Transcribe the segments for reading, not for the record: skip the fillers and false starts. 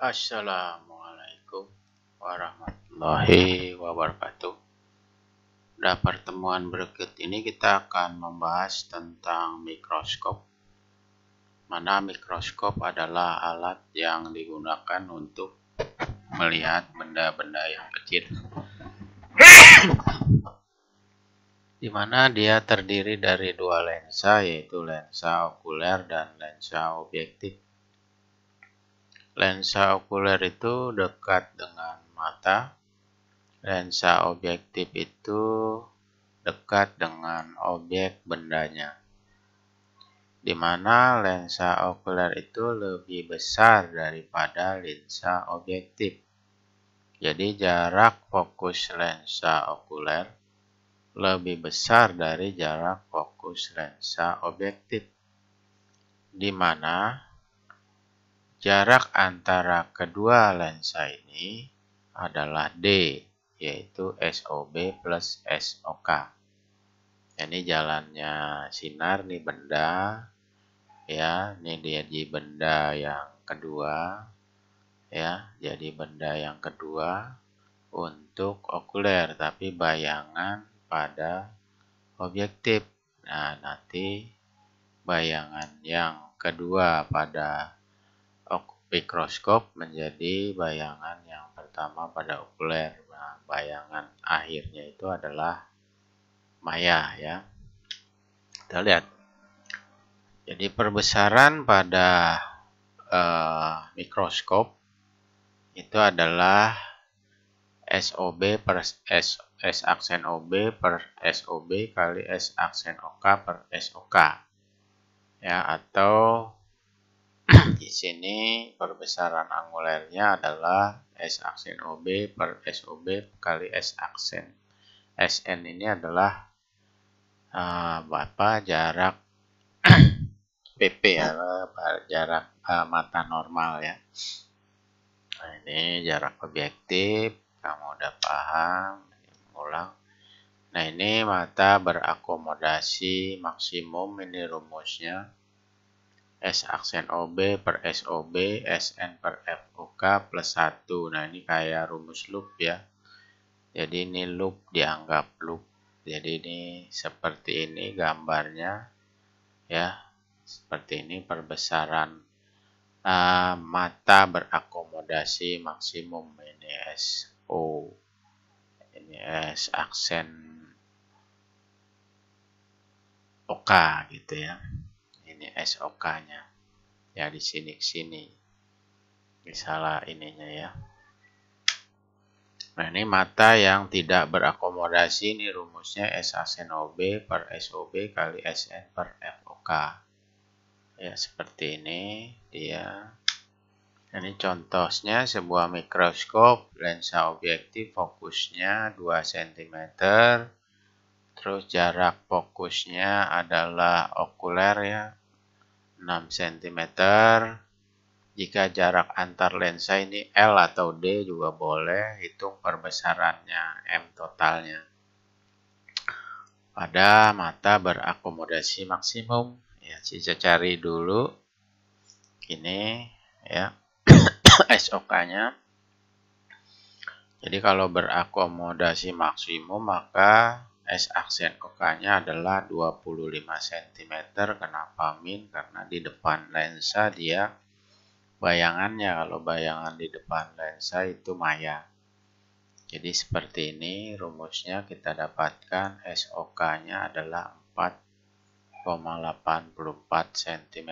Assalamualaikum warahmatullahi wabarakatuh. Pada pertemuan berikut ini kita akan membahas tentang mikroskop. Mana mikroskop adalah alat yang digunakan untuk melihat benda-benda yang kecil. Di mana dia terdiri dari dua lensa, yaitu lensa okuler dan lensa objektif. Lensa okuler itu dekat dengan mata, lensa objektif itu dekat dengan objek bendanya. Di mana lensa okuler itu lebih besar daripada lensa objektif. Jadi jarak fokus lensa okuler lebih besar dari jarak fokus lensa objektif. Di mana jarak antara kedua lensa ini adalah D, yaitu SOB plus SOK. Ini jalannya sinar nih benda, ya, ini dia di benda yang kedua, ya, jadi benda yang kedua untuk okuler, tapi bayangan pada objektif. Nah, nanti bayangan yang kedua pada mikroskop menjadi bayangan yang pertama pada okuler. Nah, bayangan akhirnya itu adalah maya, ya. Kita lihat. Jadi perbesaran pada mikroskop itu adalah SOB per S aksen OB per SOB kali S aksen OK per SOK. Ya, atau di sini perbesaran angulernya adalah S aksen OB per SOB kali S aksen. SN ini adalah jarak PP, ya, jarak mata normal, ya. Nah, ini jarak objektif, kamu udah paham, ulang. Nah, ini mata berakomodasi maksimum, ini rumusnya. S aksen OB per SOB, SN per FOK plus 1. Nah, ini kayak rumus loop, ya. Jadi ini loop, dianggap loop. Jadi ini seperti ini gambarnya, ya. Seperti ini perbesaran mata berakomodasi maksimum. Ini SO, ini S aksen OK gitu, ya. Ini SOK-nya. Ya, di sini. Misalnya ininya, ya. Nah, ini mata yang tidak berakomodasi, ini rumusnya S aksen OB per SOB kali SN per FOK. Ya, seperti ini dia. Ini contohnya sebuah mikroskop, lensa objektif fokusnya 2 cm. Terus jarak fokusnya adalah okuler, ya, 6 cm. Jika jarak antar lensa ini L atau D juga boleh, hitung perbesarannya, M totalnya. Pada mata berakomodasi maksimum, ya, saya cari dulu ini, ya, SOK-nya. Jadi kalau berakomodasi maksimum maka S aksen OK-nya adalah 25 cm. Kenapa min? Karena di depan lensa dia bayangannya, kalau bayangan di depan lensa itu maya. Jadi seperti ini rumusnya, kita dapatkan SOK-nya adalah 4,84 cm.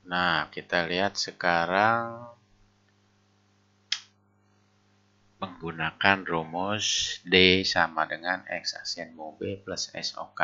Nah, kita lihat sekarang menggunakan rumus D sama dengan X aksen OB plus SOK.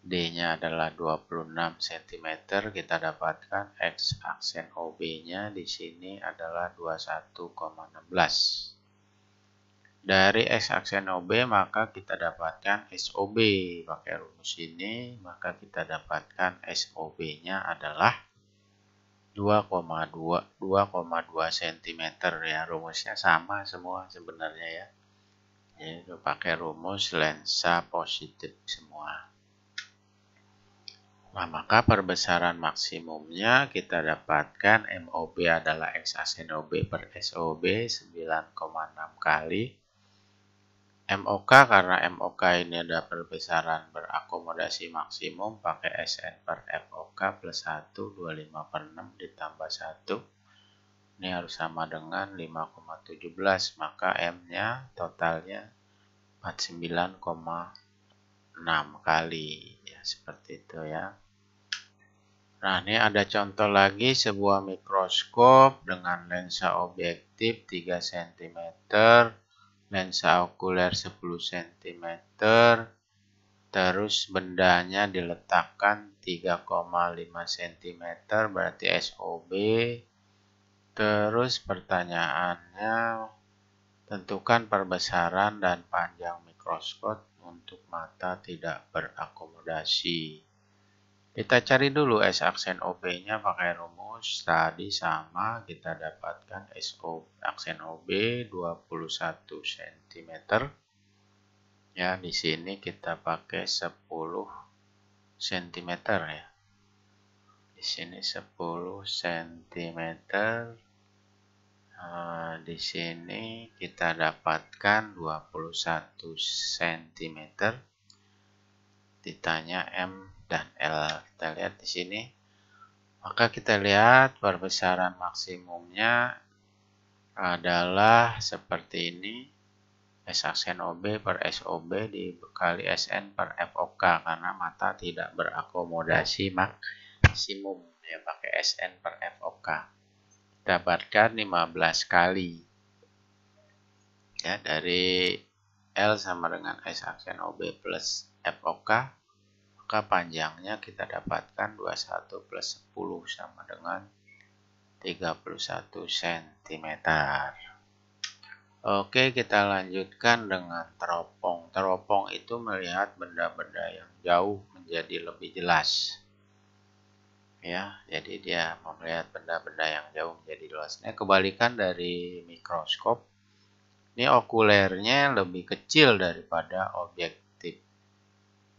D-nya adalah 26 cm, kita dapatkan X aksen OB-nya di sini adalah 21,16. Dari X aksen OB maka kita dapatkan SOB. Pakai rumus ini maka kita dapatkan SOB-nya adalah 2,2 cm, ya. Rumusnya sama semua sebenarnya, ya. Jadi pakai rumus lensa positif semua. Nah, maka perbesaran maksimumnya kita dapatkan MOB adalah X aksen OB per SOB 9,6 kali. MOK karena MOK ini ada perbesaran berakomodasi maksimum pakai SN per FOK plus 1, 25 per 6 ditambah 1. Ini harus sama dengan 5,17, maka M-nya totalnya 49,6 kali. Ya, seperti itu ya. Nah, ini ada contoh lagi sebuah mikroskop dengan lensa objektif 3 cm, lensa okuler 10 cm, terus bendanya diletakkan 3,5 cm, berarti SOB. Terus pertanyaannya, tentukan perbesaran dan panjang mikroskop untuk mata tidak berakomodasi. Kita cari dulu S aksen OB-nya pakai rumus tadi sama, kita dapatkan SO aksen OB 21 cm. Ya, di sini kita pakai 10 cm ya. Di sini 10 cm. Di sini kita dapatkan 21 cm. Ditanya M dan L. Kita lihat di sini. Maka kita lihat perbesaran maksimumnya adalah seperti ini. S aksen OB per SOB dikali SN per FOK karena mata tidak berakomodasi maksimum. Ya, pakai SN per FOK. Dapatkan 15 kali. Ya, dari L sama dengan S aksen OB plus FOK, maka panjangnya kita dapatkan 21 plus 10 sama dengan 31 cm. Oke, kita lanjutkan dengan teropong. Teropong itu melihat benda-benda yang jauh menjadi lebih jelas. Ya, jadi dia melihat benda-benda yang jauh menjadi jelas. Ini kebalikan dari mikroskop. Ini okulernya lebih kecil daripada objektif.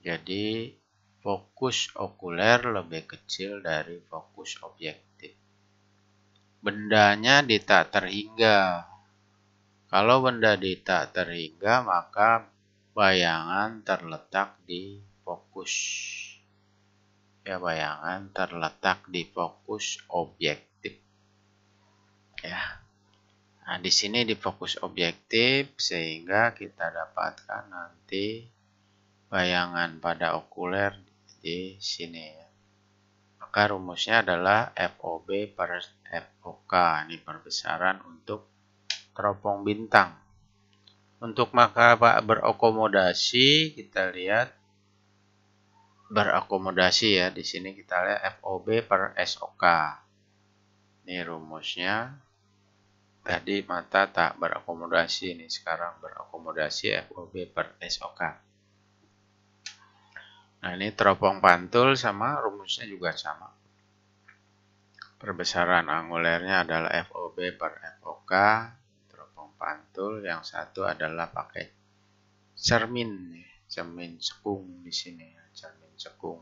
Jadi fokus okuler lebih kecil dari fokus objektif. Bendanya di tak terhingga. Kalau benda di tak terhingga, maka bayangan terletak di fokus. Ya, bayangan terletak di fokus objektif. Ya. Nah, di sini di fokus objektif sehingga kita dapatkan nanti bayangan pada okuler di sini ya. Maka rumusnya adalah FOB per FOK. Ini perbesaran untuk teropong bintang. Untuk maka berakomodasi, kita lihat berakomodasi ya. Di sini kita lihat FOB per SOK. Ini rumusnya. Tadi mata tak berakomodasi, ini sekarang berakomodasi FOB per SOK. Nah, ini teropong pantul sama rumusnya juga sama. Perbesaran angulernya adalah FOB per FOK. Teropong pantul yang satu adalah pakai cermin cekung di sini, cermin cekung.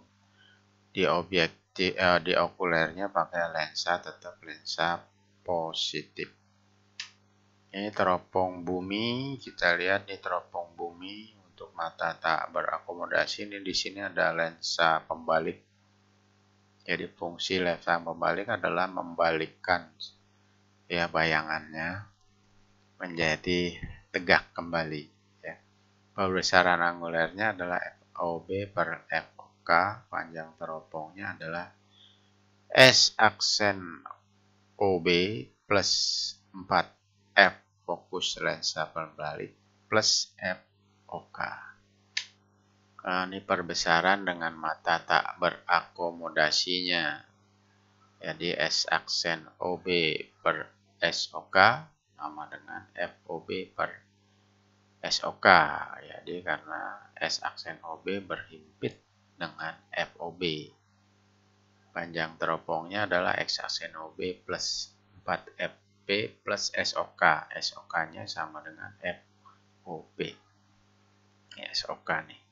Di objektif di okulernya pakai lensa, tetap lensa positif. Ini teropong bumi, kita lihat di teropong bumi untuk mata tak berakomodasi. Ini di sini ada lensa pembalik. Jadi fungsi lensa pembalik adalah membalikkan ya bayangannya menjadi tegak kembali. Ya. Perbesaran angulernya adalah FOB per FOK. Panjang teropongnya adalah S aksen OB plus 4F fokus lensa pembalik plus FOK. Nah, ini perbesaran dengan mata tak berakomodasinya. Jadi S aksen OB per SOK sama dengan FOB per SOK. Jadi karena S aksen OB berhimpit dengan FOB. Panjang teropongnya adalah X aksen OB plus 4FP plus SOK. SOK-nya sama dengan FOB. Ya, SOK nih.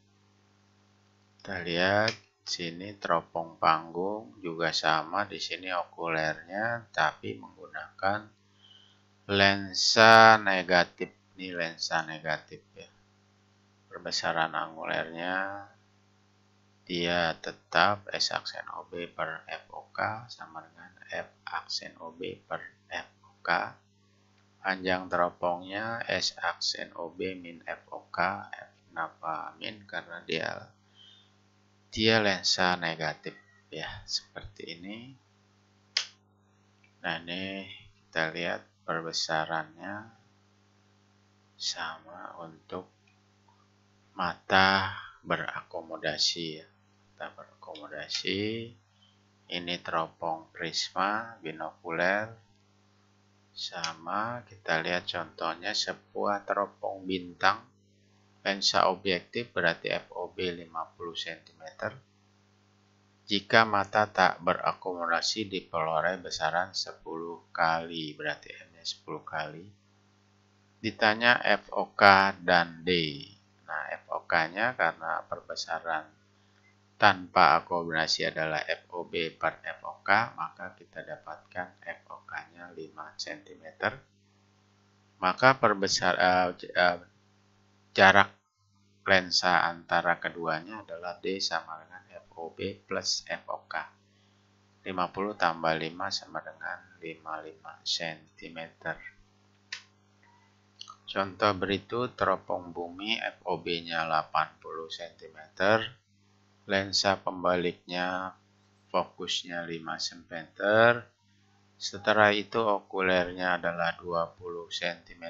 Kita lihat Sini teropong panggung juga sama, di sini okulernya tapi menggunakan lensa negatif. Ini lensa negatif ya. Perbesaran angulernya dia tetap S aksen OB per FOK sama dengan F aksen OB per FOK. Panjang teropongnya S aksen OB min FOK. Kenapa min? Karena dia lensa negatif ya, seperti ini. Nah, ini kita lihat perbesarannya sama untuk mata berakomodasi ya. Mata berakomodasi. Ini teropong prisma binokuler. Sama kita lihat contohnya sebuah teropong bintang. Lensa objektif berarti FOB 50 cm. Jika mata tak berakomodasi dipeloreh besaran 10 kali, berarti M-nya 10 kali. Ditanya FOK dan D. Nah, FOK-nya karena perbesaran tanpa akomodasi adalah FOB per FOK, maka kita dapatkan FOK-nya 5 cm. Maka jarak lensa antara keduanya adalah D sama dengan FOB plus FOK. 50 tambah 5 sama dengan 55 cm. Contoh berikut teropong bumi FOB-nya 80 cm. Lensa pembaliknya fokusnya 5 cm. Setelah itu okulernya adalah 20 cm.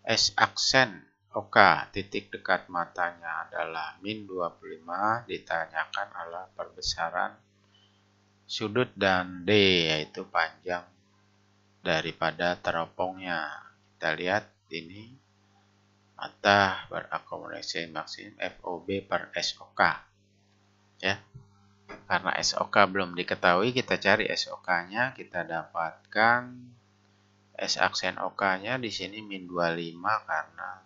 S aksen OK, titik dekat matanya adalah min 25. Ditanyakan adalah perbesaran sudut dan D, yaitu panjang daripada teropongnya. Kita lihat ini mata berakomodasi maksimum FOB per SOK ya. Karena SOK belum diketahui, kita cari SOK-nya, kita dapatkan S aksen OK-nya di sini min 25 karena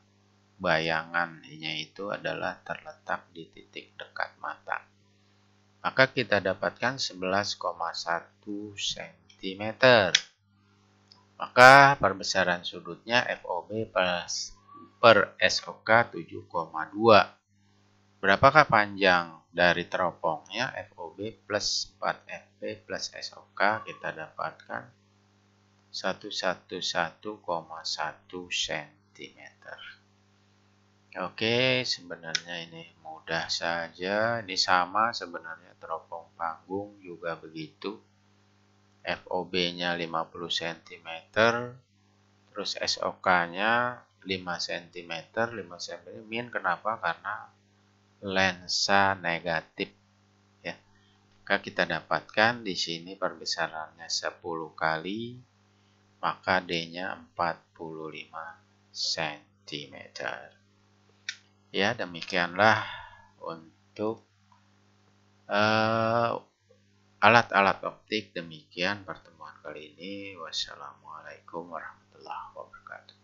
bayangannya itu adalah terletak di titik dekat mata. Maka kita dapatkan 11,1 cm. Maka perbesaran sudutnya FOB per SOK 7,2. Berapakah panjang dari teropongnya? FOB plus 4FP plus SOK kita dapatkan 111,1 cm. Oke, sebenarnya ini mudah saja. Ini sama sebenarnya teropong panggung juga begitu. FOB-nya 50 cm, terus SOK-nya 5 cm, 5 cm min. Kenapa? Karena lensa negatif ya. Maka kita dapatkan di sini perbesarannya 10 kali, maka D-nya 45 cm. Ya, demikianlah untuk alat-alat optik. Demikian pertemuan kali ini. Wassalamualaikum warahmatullahi wabarakatuh.